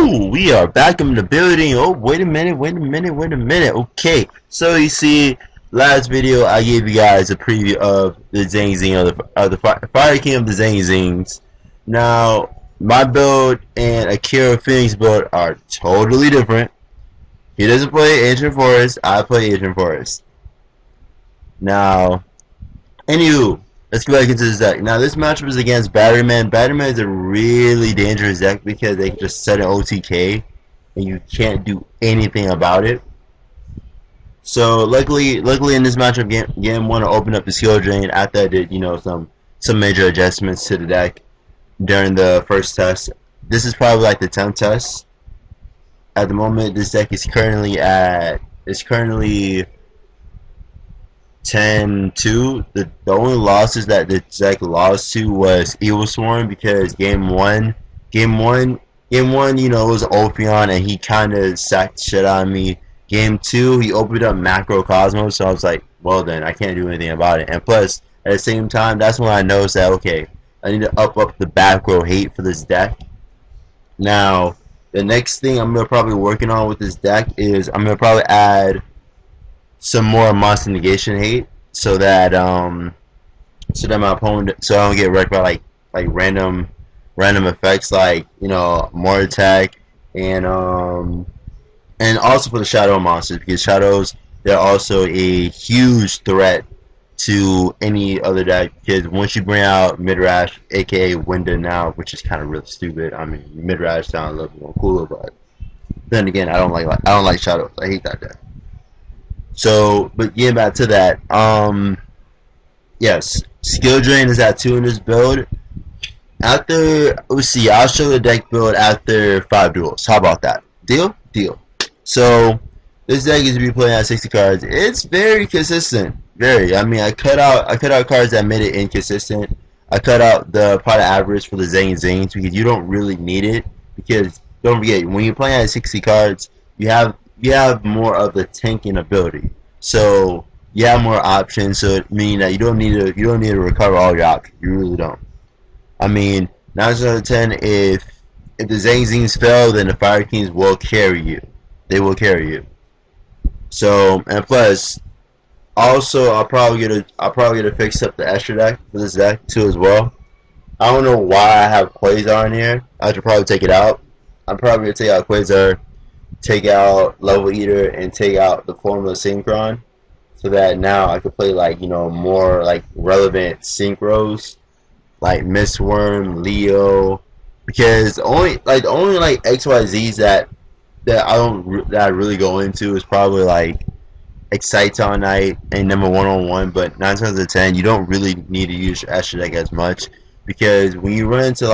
Ooh, we are back in the building. Oh, wait a minute. Okay, so you see, last video I gave you guys a preview of the Zing Zing of the Fire King of the Zing Zings. Now, my build and Akira Phoenix build are totally different. He doesn't play Ancient Forest. I play Ancient Forest. Now, anywho, let's go back into this deck. Now, this matchup is against BatteryMan. BatteryMan is a really dangerous deck because they can just set an OTK and you can't do anything about it. So, luckily in this matchup, game one, I opened up the skill drain after I did, some major adjustments to the deck during the first test. This is probably like the 10th test. At the moment, this deck is currently 10-2. The only losses that the deck lost to was Evil Swarm because game one, it was Ophion and he kind of sacked shit out of me. Game two, he opened up Macro Cosmos, so I was like, well then, I can't do anything about it. And plus, at the same time, that's when I noticed that, okay, I need to up the back row hate for this deck. Now, the next thing I'm probably working on with this deck is I'm gonna probably add some more monster negation hate so that my opponent, so I don't get wrecked by like random effects like more attack and also for the shadow monsters, because shadows, they're also a huge threat to any other deck, because once you bring out Midrash, aka Winda now, which is kind of really stupid. I mean, Midrash sounds a little more cooler, but then again, I don't like shadows. I hate that deck. So, but getting back to that, yes, skill drain is at 2 in this build. After, let's see, I'll show the deck build after 5 duels. How about that? Deal? Deal. So, this deck is to be playing at 60 cards. It's very consistent. Very. I mean, I cut out cards that made it inconsistent. I cut out the pot average for the Zing Zings because you don't really need it. Because don't forget, when you're playing at 60 cards, you have more of the tanking ability. So you have more options. So meaning that you don't need to recover all your options. You really don't. I mean, 9 out of 10, if the Zing Zings fail, then the Fire Kings will carry you. They will carry you. So, and plus, also I'll probably get to fix up the extra deck for this deck too as well. I don't know why I have Quasar in here. I should probably take it out. I'm probably gonna take out Quasar, take out Level Eater, and take out the Formula Synchron, so that now I could play more relevant synchros like Mistworm, Leo, because the only XYZs that I really go into is probably like Exciton Knight and number 1-on-1, but 9 times out of 10 you don't really need to use your extra deck as much, because when you run into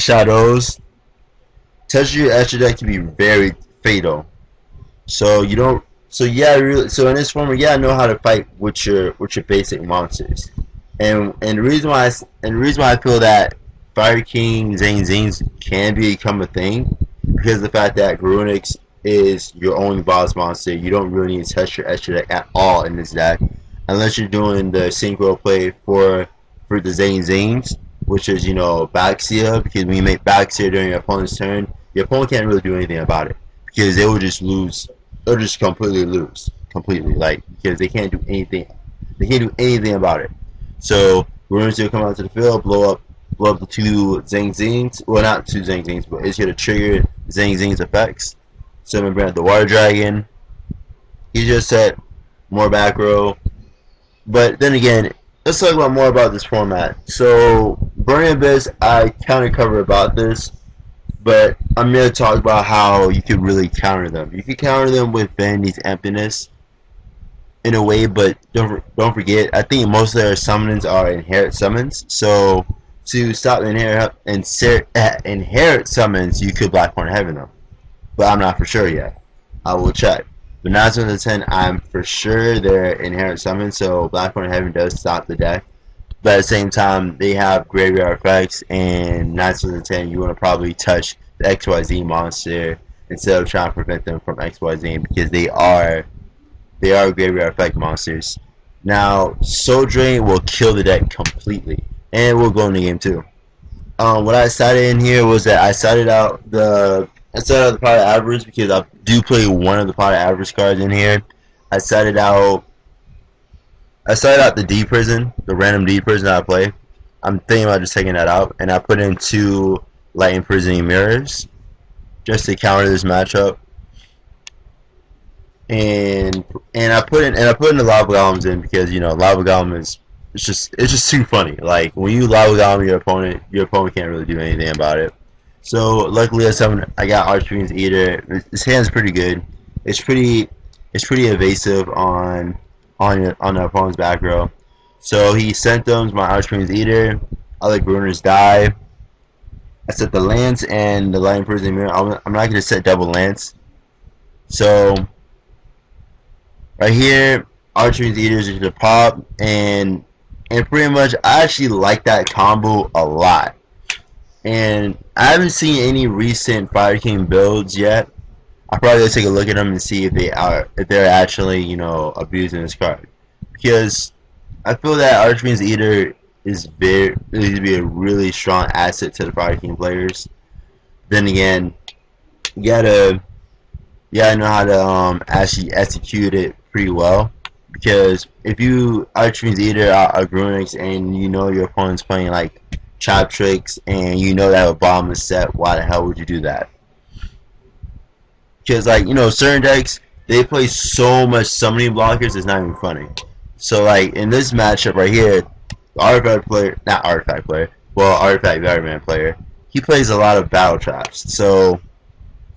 shadows, touching your extra deck can be very fatal. So you don't. So yeah, so in this format, I know how to fight with your basic monsters, and the reason why I feel that Fire King Zing Zings can become a thing, because of the fact that Grunix is your only boss monster. You don't really need to touch your extra deck at all in this deck, unless you're doing the synchro play for the Zing Zings, which is Baxia, because when you make Baxia during your opponent's turn, your opponent can't really do anything about it, because they will just lose. They'll just completely lose, because they can't do anything. They can't do anything about it. So we're going to come out to the field, blow up the 2 Zing Zings. Well, not 2 Zing Zings, but it's going to trigger Zing Zings effects. So I'm going to bring out the Water Dragon. He just said more back row. But then again, let's talk more about this format. So Burning Abyss, I kind of covered about this, but I'm going to talk about how you could really counter them. You could counter them with Vanity's Emptiness in a way, but don't forget, I think most of their summons are inherit summons. So to stop inherit summons, you could Black Horn Heaven them. But I'm not for sure yet. I will check. But 9 out of 10, I'm for sure they're inherent summons, so Black Horn Heaven does stop the deck. But at the same time, they have graveyard effects, and 9 out of 10, you want to probably touch the XYZ monster instead of trying to prevent them from XYZ, because they are graveyard effect monsters. Now, Soul Drain will kill the deck completely, and we'll go in the game too. What I started in here was that I started out the pot of average because I do play one of the pot of average cards in here. I started out I started out the D prison, the random D prison I play. I'm thinking about just taking that out, and I put in 2 light imprisoning mirrors just to counter this matchup. And I put in the lava golems in because lava golem is it's just too funny. Like when you lava golem your opponent can't really do anything about it. So luckily I got Archfiend's Eater. This hand's pretty good. It's pretty evasive on the opponent's back row. So he Symptoms my Archfiend's Eater. I let Gruner's die. I set the Lance and the Light Imprisoning Mirror. I'm not gonna set double Lance. So right here, Archfiend's Eaters is the pop, and pretty much I actually like that combo a lot. And I haven't seen any recent Fire King builds yet. I'll probably take a look at them and see if they're actually abusing this card, because I feel that Archfiend's Eater is going to be a really strong asset to the Fire King players. Then again, you gotta know how to actually execute it pretty well, because if you Archfiend's Eater a Grunix and your opponent's playing like Chop Tricks and that a bomb is set, why the hell would you do that? Because certain decks, they play so much summoning blockers, it's not even funny. So like in this matchup right here, the Artifact BatteryMan player, he plays a lot of battle traps. So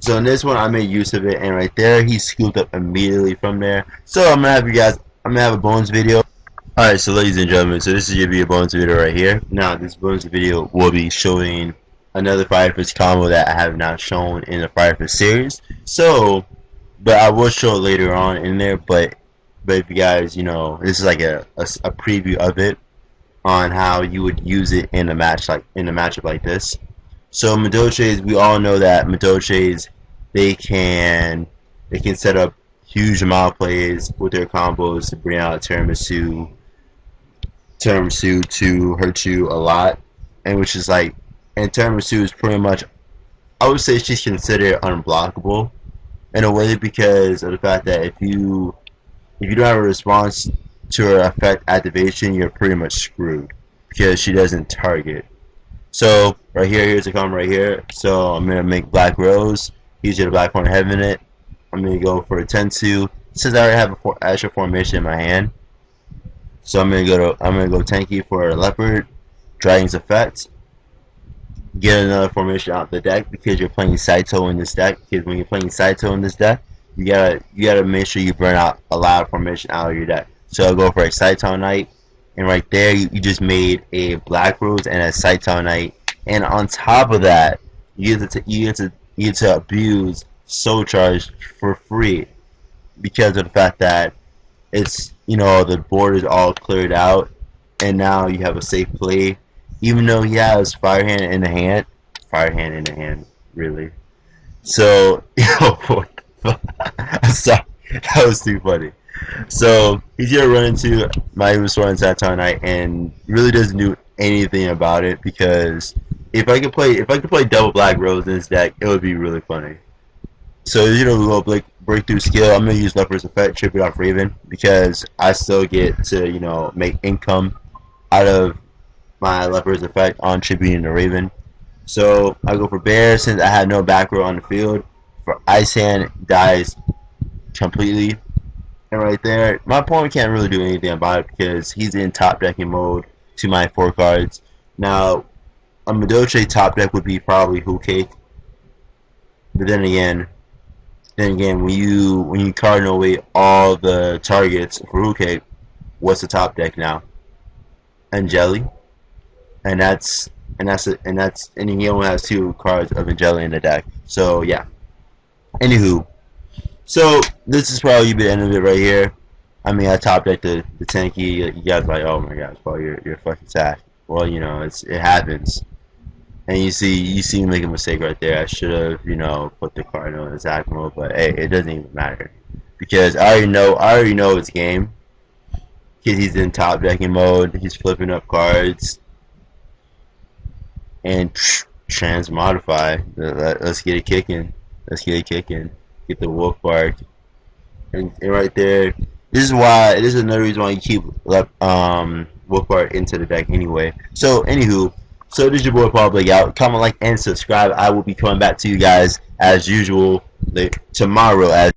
in this one I made use of it, and right there he scooped up immediately from there. So I'm gonna have a bonus video. Alright, so ladies and gentlemen, so this is gonna be a bonus video right here. Now this bonus video will be showing another Fire Fist combo that I have not shown in the Fire Fist series. So, but I will show it later on in there. But if you guys, this is like a preview of it on how you would use it in a matchup like this. So Madoches, we all know that Madoches, they can set up huge amount of plays with their combos to bring out Tiramisu to hurt you a lot, and which is like, and Tiramisu is pretty much, I would say she's considered unblockable in a way, because of the fact that if you don't have a response to her effect activation, you're pretty much screwed because she doesn't target. So right here, here's a combo right here. So I'm gonna make Black Rose. He's your Black Horn Heaven it. I'm gonna go for a 10-2. Since I already have an extra formation in my hand, so I'm gonna go tanky for a Leopard, Dragon's Effect. Get another formation out of the deck because you're playing Saito in this deck. Because when you're playing Saito in this deck, you gotta make sure you burn out a lot of formation out of your deck. So I'll go for a Saito Knight, and right there you just made a Black Rose and a Saito Knight, and on top of that, you get to abuse Soul Charge for free because of the fact that it's the board is all cleared out, and now you have a safe play. Even though he has Fire Hand in the hand, really. So, what the fuck? I'm sorry, that was too funny. So he's gonna run into my Sword and Saito Knight, and really doesn't do anything about it, because if I could play double Black Rose in this deck, it would be really funny. So we go breakthrough skill. I'm gonna use Leopard's Effect, trip it off Raven, because I still get to make income out of my Leopard's Effect on tributing the Raven. So I go for Bear since I had no back row on the field. For Ice Hand, dies completely, and right there my opponent can't really do anything about it because he's in top decking mode to my 4 cards. Now a Madoche top deck would be probably Who Cake, but then again when you cardinal away all the targets for Who Cake, what's the top deck now? Angeli. And he only has 2 cards of Angeli in the deck. So yeah. Anywho, so this is probably the end of it right here. I mean, I top decked the tanky. You guys are like, oh my gosh, Paul, you're fucking sad. Well, it happens. And you see me make a mistake right there. I should have put the card in attack mode, but hey, it doesn't even matter because I already know it's game. Because he's in top decking mode, he's flipping up cards. and transmodify. Let's get it kicking. Let's get it kicking. Get the wolf bark, and right there. This is why. This is another reason why you keep wolf bark into the deck anyway. So anywho, so this is your boy Paul Blake out. Comment, like, and subscribe. I will be coming back to you guys as usual tomorrow as